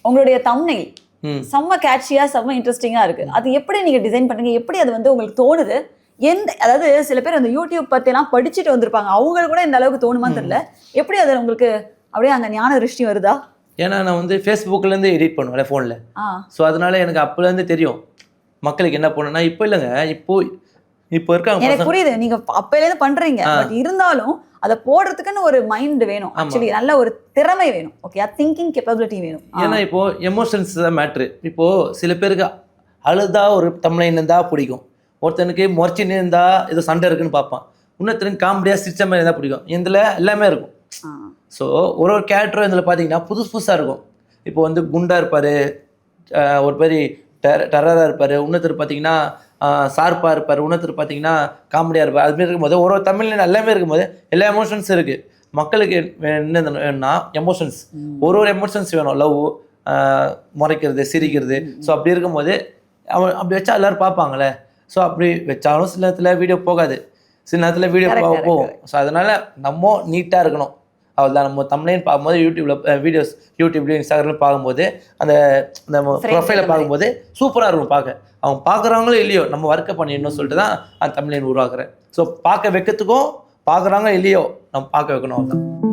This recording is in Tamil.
உங்களுடைய தம்ப்நெயில் செம்ம கேட்சியா செம்ம இன்ட்ரெஸ்டிங்கா இருக்கு. அது எப்படி நீங்க டிசைன் பண்ணுங்க, எப்படி அது வந்து உங்களுக்கு தோணுது? அதாவது சில பேர் அந்த யூடியூப் பத்தி எல்லாம் படிச்சுட்டு வந்திருப்பாங்க, அவங்களுக்கு கூட இந்த அளவுக்கு தோணுமான்னு தெரியல. எப்படி அது உங்களுக்கு அப்படியே அந்த ஞான திருஷ்டி வருதா? ஏன்னா நான் வந்து ஃபேஸ்புக்லேருந்து எடிட் பண்ணுவேன் ஃபோனில். ஸோ அதனால எனக்கு அப்போலேருந்து தெரியும் மக்களுக்கு என்ன பண்ணணும்னா. இப்போ இல்லைங்க, இப்போ இருக்காங்க. எனக்கு புரியுது, நீங்க அப்பையிலேருந்து பண்றீங்க. பட் இருந்தாலும் அதை போடுறதுக்குன்னு ஒரு மைண்ட் வேணும், ஆக்சுவலி நல்ல ஒரு திறமை வேணும். ஓகே, திங்கிங் கேப்பபிலிட்டி வேணும். ஏன்னா இப்போ எமோஷன்ஸ் தான் மேட்ரு. இப்போ சில பேருக்கு அழுதா ஒரு தம்ப்நெயில் இருந்தா பிடிக்கும், ஒருத்தனுக்கு முறைச்சின்னு இருந்தா ஏதோ சண்டை இருக்குன்னு பார்ப்பான், இன்னொருத்தனுக்கு காமெடியாக சிரிச்ச மாதிரி இருந்தால் பிடிக்கும். இதில் எல்லாமே இருக்கும். ஸோ ஒரு கேரக்டரும் இதில் பார்த்தீங்கன்னா புதுசாக இருக்கும். இப்போ வந்து குண்டா இருப்பார், ஒரு பேர் டெரராக இருப்பார், இன்னொருத்தர் பார்த்தீங்கன்னா ஷார்ப்பாக இருப்பார், இன்னொருத்தர் பார்த்தீங்கன்னா காமெடியாக இருப்பார். அதுமாரி இருக்கும்போது ஒரு தமிழ்ல எல்லாமே இருக்கும்போது எல்லா எமோஷன்ஸும் இருக்குது. மக்களுக்கு என்ன வேணும்னா எமோஷன்ஸ், ஒரு எமோஷன்ஸ் வேணும். லவ், முறைக்கிறது, சிரிக்கிறது. ஸோ அப்படி இருக்கும்போது அவன் அப்படி வச்சா எல்லோரும் பார்ப்பாங்களே. ஸோ அப்படி வச்சாலும் சில நேரத்தில் வீடியோ போகாது, சில நேரத்தில் வீடியோ போகும். ஸோ அதனால் நம்ம நீட்டாக இருக்கணும். அவ்வளோதான். நம்ம தம்ப்நெயில் பார்க்கும்போது வீடியோஸ் யூடியூப்லேயும் இன்ஸ்டாகிராம்லையும் பார்க்கும்போது அந்த ப்ரொஃபைலை பார்க்கும்போது சூப்பராக இருக்கும் பார்க்க. அவங்க பார்க்குறாங்களோ இல்லையோ நம்ம ஒர்க்கை பண்ணிடணும்னு சொல்லிட்டு தான் அந்த தம்ப்நெயில் உருவாக்குறேன். ஸோ பார்க்க வைக்கிறதுக்கும் பார்க்குறாங்க இல்லையோ நம்ம பார்க்க வைக்கணும். அவ்வளோதான்.